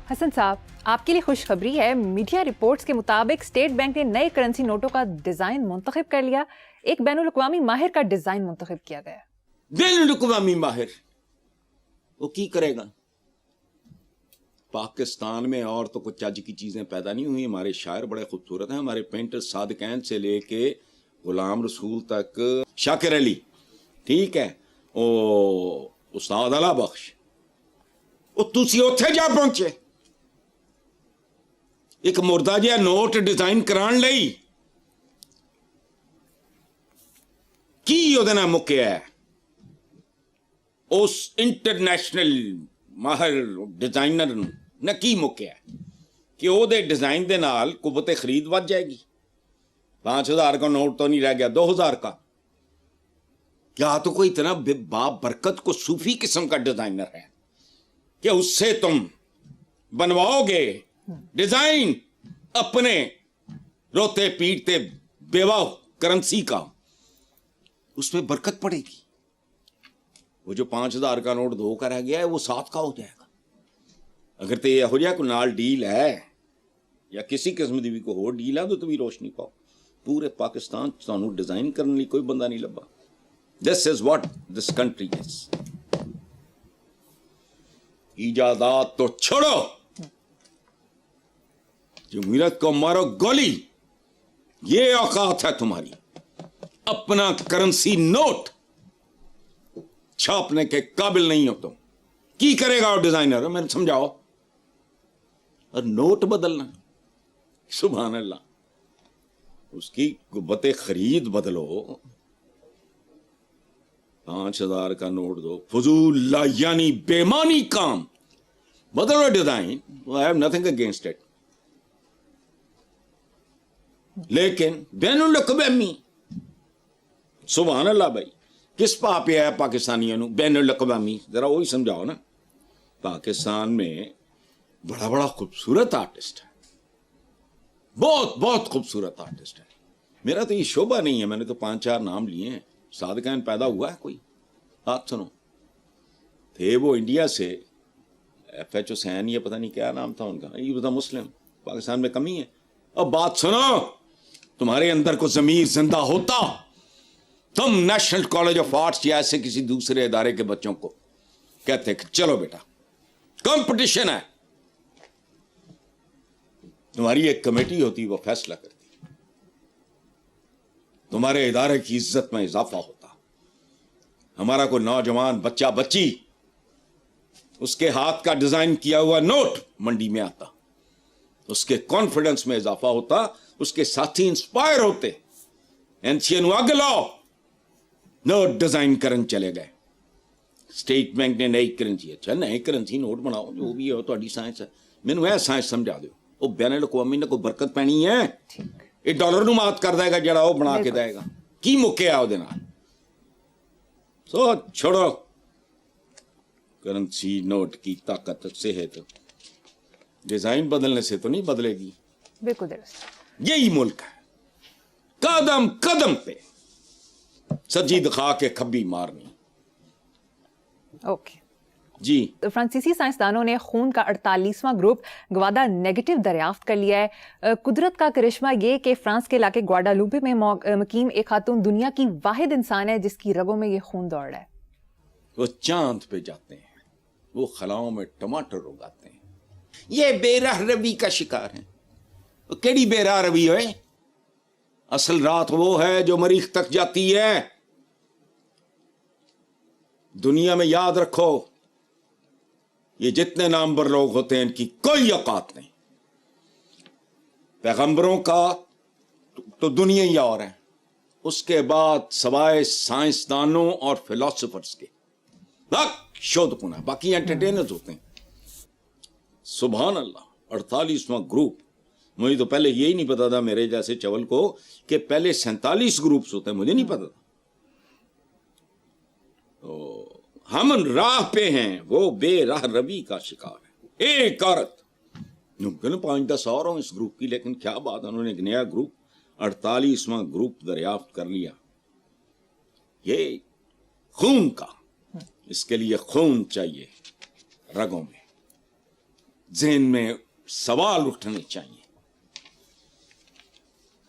حسن صاحب، آپ کے لیے خوشخبری ہے، میڈیا رپورٹس کے مطابق اسٹیٹ بینک نے نئے کرنسی نوٹوں کا ڈیزائن منتخب کر لیا. ایک بین الاقوامی ماہر کا ڈیزائن منتخب کیا گیا. بین الاقوامی ماہر وہ کی کرے گا؟ پاکستان میں اور تو کچھ چج کی چیزیں پیدا نہیں ہوئی. ہمارے شاعر بڑے خوبصورت ہیں، ہمارے پینٹر صادقین سے لے کے غلام رسول تک، شاکر علی، ٹھیک ہے، او استاد علا بخش، وہ تسی اوتھے جا پہنچے ایک مردہ جہا نوٹ ڈیزائن کران لئی کی ਉਹਦੇ ਨਾਲ ਮੁੱਕਿਆ ਹੈ اس انٹرنیشنل ماہر ڈیزائنر نے کی ਮੁੱਕਿਆ کہ وہ دے ڈیزائن دے نال قوت خرید ود جائے گی. 5,000 کا نوٹ تو نہیں رہ گیا، 2,000 کا. کیا تو کوئی اتنا بابرکت کو صوفی قسم کا ڈیزائنر ہے کہ اس سے تم بنواؤ گے ڈیزائن اپنے روتے پیٹتے بیوہ کرنسی کا، اس میں برکت پڑے گی. وہ جو 5,000 کا نوٹ 2 کا رہ گیا ہے وہ 7 کا ہو جائے گا. اگر تو یہ ہو جائے کوئی نال ڈیل ہے یا کسی قسم کی بھی کوئی ہو ڈیل ہے تو تمہیں روشنی پاؤ. پورے پاکستان سانو ڈیزائن کرنے لی کوئی بندہ نہیں لبا. دس is what this country is. ایجادات تو چھوڑو، جمہوریت کو مارو گولی. یہ اوقات ہے تمہاری. اپنا کرنسی نوٹ چھاپنے کے قابل نہیں ہو تم. کی کرے گا وہ ڈیزائنر؟ میں نے سمجھاؤ. اور نوٹ بدلنا، سبحان اللہ، اس کی قوت خرید بدلو. 5,000 کا نوٹ دو، فضول لا یعنی بےمانی کام. بدلو design, I have nothing against it. لیکن بین الاقوامی، سبحان اللہ بھائی، کس پا پہ ہے پاکستانیوں نو بین الاقوامی؟ ذرا وہی سمجھاؤ نا. پاکستان میں بڑا بڑا خوبصورت آرٹسٹ ہے، بہت بہت خوبصورت آرٹسٹ ہے. میرا تو یہ شعبہ نہیں ہے، میں نے تو 5-4 نام لیے ہیں. صادقین پیدا ہوا ہے کوئی؟ بات سنو، تھے وہ انڈیا سے، FH حسین، یہ پتہ نہیں کیا نام تھا ان کا، یہ بتا مسلم. پاکستان میں کمی ہے. اب بات سنو، تمہارے اندر کو ضمیر زندہ ہوتا تم نیشنل کالج آف آرٹس یا ایسے کسی دوسرے ادارے کے بچوں کو کہتے کہ چلو بیٹا کمپٹیشن ہے. تمہاری ایک کمیٹی ہوتی، وہ فیصلہ کرتی، تمہارے ادارے کی عزت میں اضافہ ہوتا. ہمارا کوئی نوجوان بچہ بچی اس کے ہاتھ کا ڈیزائن کیا ہوا نوٹ منڈی میں آتا، اس کے کانفیڈنس میں اضافہ ہوتا، اس کے ساتھی انسپائر ہوتے. NCA اگ لاؤ، نوٹ ڈیزائن کرن چلے گئے. اسٹیٹ بینک نے نئی کرنسی، اچھا نئی کرنسی نوٹ بناؤ، جو بھی ہے تھوڑی سائنس ہے. مینوں یہ سائنس سمجھا دو. وہ بین الاقوامی نے کوئی برکت پینی ہے؟ یہ ڈالر نو مات کر دے گا جڑا وہ بنا کے دے گا. کی مکیا وہ نال؟ سو چھوڑو. کرنسی نوٹ کی طاقت سے ہے تو ڈیزائن بدلنے سے تو نہیں بدلے گی. بالکل درست. یہی ملک ہے، قدم قدم پہ سجی دکھا کے کھبی مارنی. اوکے جی. فرانسیسی سائنسدانوں نے خون کا 48واں گروپ گوادا نیگیٹو دریافت کر لیا ہے. قدرت کا کرشمہ یہ کہ فرانس کے علاقے گواڈالوپے میں مقیم ایک خاتون دنیا کی واحد انسان ہے جس کی رگوں میں یہ خون دوڑ رہا ہے. وہ چاند پہ جاتے ہیں، وہ خلاؤں میں ٹماٹر اگاتے ہیں. یہ بے راہ روی کا شکار ہیں. کیڑی بے راہ روی ہوئے؟ اصل رات وہ ہے جو مریخ تک جاتی ہے. دنیا میں یاد رکھو، یہ جتنے نامور لوگ ہوتے ہیں ان کی کوئی اوقات نہیں. پیغمبروں کا تو دنیا ہی اور ہے، اس کے بعد سوائے سائنسدانوں اور فلاسفرز کے شودھ پنا، باقی انٹرٹینرز ہوتے ہیں. سبحان اللہ. 48واں گروپ. مجھے تو پہلے یہی نہیں پتا تھا، میرے جیسے چول کو، کہ پہلے 47 گروپس ہوتے ہیں. مجھے نہیں پتا تھا. تو ہم راہ پہ ہیں، وہ بے راہ روی کا شکار ہے. ایک عورت، ممکن 5-10 اور ہوں اس گروپ کی، لیکن کیا بات، انہوں نے ایک نیا گروپ 48واں گروپ دریافت کر لیا. یہ خون کا، اس کے لیے خون چاہیے رگوں میں. ذہن میں سوال اٹھنے چاہیے,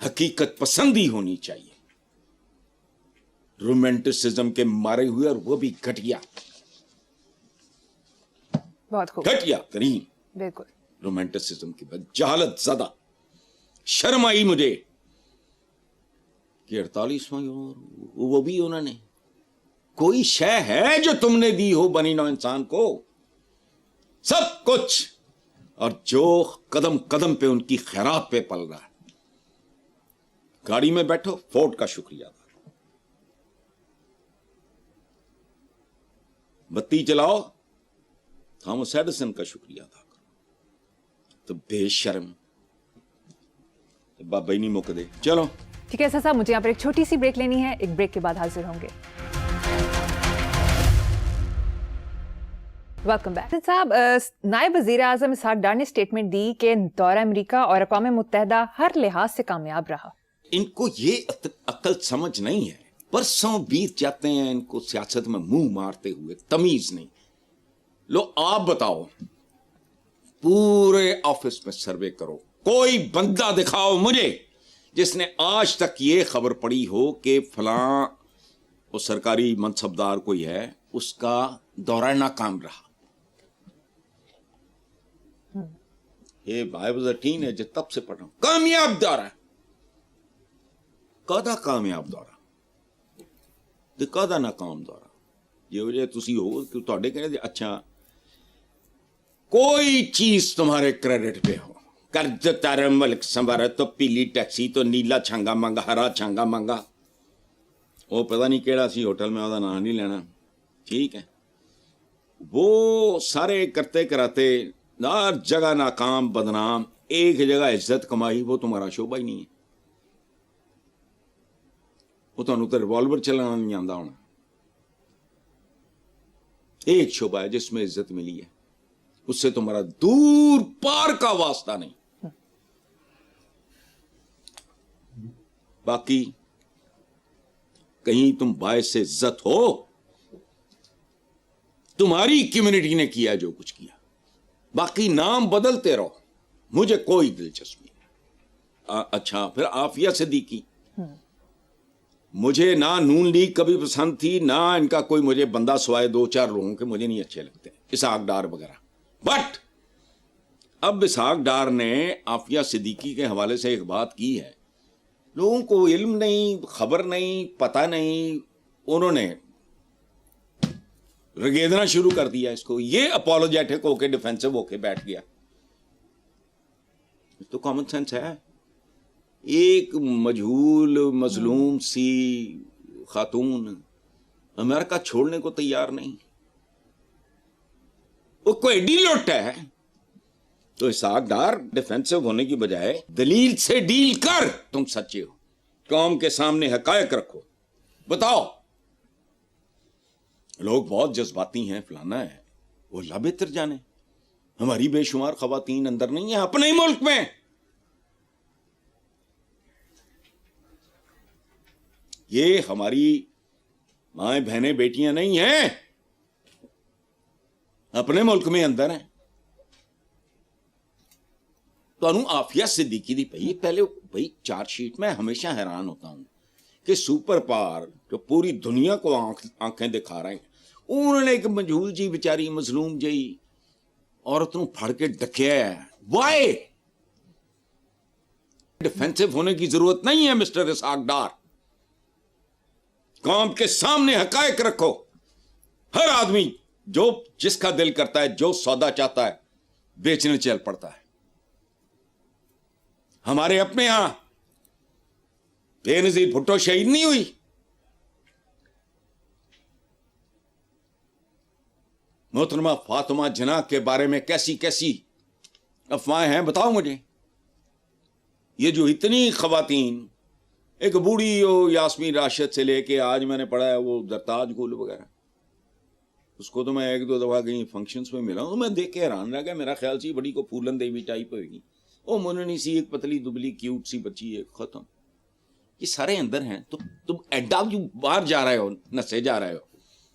حقیقت پسندی ہونی چاہیے, رومانٹسزم کے مارے ہوئے, اور وہ بھی گھٹیا بہت خوب, گھٹیا ترین بالکل. رومانٹسزم کی بات, جہالت زدہ. شرم آئی مجھے کہ 48واں وہ بھی انہوں نے, کوئی شے ہے جو تم نے دی ہو بنی نو انسان کو؟ سب کچھ, اور جو قدم قدم پہ ان کی خیرات پہ پل رہا ہے. گاڑی میں بیٹھو, فورڈ کا شکریہ ادا کرو. بتی چلاؤ, تھامس ایڈیسن کا شکریہ ادا کرو. تو بے شرم بابا ہی نہیں مک دے. چلو ٹھیک ہے صاحب, مجھے یہاں پر ایک چھوٹی سی بریک لینی ہے, ایک بریک کے بعد حاضر ہوں گے. Welcome back. صاحب, نائب وزیر اعظم اسحاق ڈار نے سٹیٹمنٹ دی کہ دورہ امریکہ اور اقوام متحدہ ہر لحاظ سے کامیاب رہا. ان کو یہ عقل سمجھ نہیں ہے, برسوں بیت جاتے ہیں ان کو سیاست میں منہ مارتے ہوئے, تمیز نہیں. لو آپ بتاؤ, پورے آفس میں سروے کرو, کوئی بندہ دکھاؤ مجھے جس نے آج تک یہ خبر پڑی ہو کہ فلاں وہ سرکاری منصبدار کوئی ہے, اس کا دورہ ناکام رہا. یہ I was a teenager, جب تب سے پڑھ رہا ہوں. کامیاب دورہ, کدا کامیاب دورہ تے کدا ناکام دورہ. یہ وجہ تسی ہو کہ تواڈے کہنے دے اچھا کوئی چیز تمہارے کریڈٹ پہ ہو, قرض تارا ملک سنوارا, تو پیلی ٹیکسی, تو نیلا چھنگا مانگا, ہرا چھنگا مانگا, وہ پتہ نہیں کیڑا سی ہوٹل میں, وہ نام نہیں لینا, ٹھیک ہے. وہ سارے کرتے کراتے ہر جگہ ناکام بدنام, ایک جگہ عزت کمائی, وہ تمہارا شعبہ ہی نہیں ہے. وہ تمہیں تو ریوالور چلانا نہیں آتا ہونا. ایک شعبہ ہے جس میں عزت ملی ہے, اس سے تمہارا دور پار کا واسطہ نہیں. باقی کہیں تم باعث عزت ہو, تمہاری کمیونٹی نے کیا جو کچھ کیا, باقی نام بدلتے رہو, مجھے کوئی دلچسپی نہیں. اچھا پھر عافیہ صدیقی, مجھے نہ نون لیگ کبھی پسند تھی, نہ ان کا کوئی مجھے بندہ سوائے 2-4 لوگوں کے مجھے نہیں اچھے لگتے, اسحاق ڈار وغیرہ. بٹ اب اسحاق ڈار نے عافیہ صدیقی کے حوالے سے ایک بات کی ہے, لوگوں کو علم نہیں, خبر نہیں, پتہ نہیں, انہوں نے رگیدنا شروع کر دیا اس کو. یہ اپولوجیٹک ہو کے ڈیفینسو ہو کے بیٹھ گیا. تو کامن سینس ہے. ایک مجہول مظلوم سی خاتون امریکہ چھوڑنے کو تیار نہیں, وہ کوئی ایڈی لوٹ ہے. تو اسحاق ڈار ڈیفینسو ہونے کی بجائے دلیل سے ڈیل کر, تم سچے ہو, قوم کے سامنے حقائق رکھو, بتاؤ. لوگ بہت جذباتی ہیں, فلانا ہے, وہ اللہ بہتر جانے. ہماری بے شمار خواتین اندر نہیں ہیں اپنے ہی ملک میں. یہ ہماری مائیں بہنیں بیٹیاں نہیں ہیں, اپنے ملک میں اندر ہیں. تو عافیہ صدیقی دی پئی پہلے بھائی چارج شیٹ میں ہمیشہ حیران ہوتا ہوں کہ سپر پاور جو پوری دنیا کو آنکھیں دکھا رہے ہیں, انہوں نے ایک مجہول جی بیچاری مظلوم جی عورت نو پھڑ کے ڈکیا ہے. وائی ڈیفینسو ہونے کی ضرورت نہیں ہے مسٹر اسحاق ڈار. قوم کے سامنے حقائق رکھو. ہر آدمی جو جس کا دل کرتا ہے, جو سودا چاہتا ہے, بیچنے چل پڑتا ہے. ہمارے اپنے ہاں بے نظیر بھٹو شہید نہیں ہوئی, محترمہ فاطمہ جناح کے بارے میں کیسی کیسی افواہیں ہیں, بتاؤ مجھے. یہ جو اتنی خواتین, ایک بوڑھی ہو یاسمین راشد سے لے کے آج میں نے پڑھا ہے وہ درتاج گل وغیرہ, اس کو تو میں 1-2 دفعہ کہیں فنکشنز میں ملا ہوں, تو میں دیکھ کے حیران رہ گیا. میرا خیال سی بڑی کو پھولن دیوی ٹائپ ہوئے گی, وہ مننی سی ایک پتلی دبلی کیوٹ سی بچی, ایک ختم. یہ سارے اندر ہیں. تو تم ایڈا جو باہر جا رہے ہو, نسے جا رہے ہو,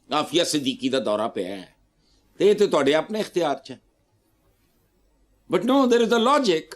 عافیہ صدیقی دا دورہ پہ ہے, تو یہ تو تواڈے اپنے اختیار چ ہے. But no, there is a logic.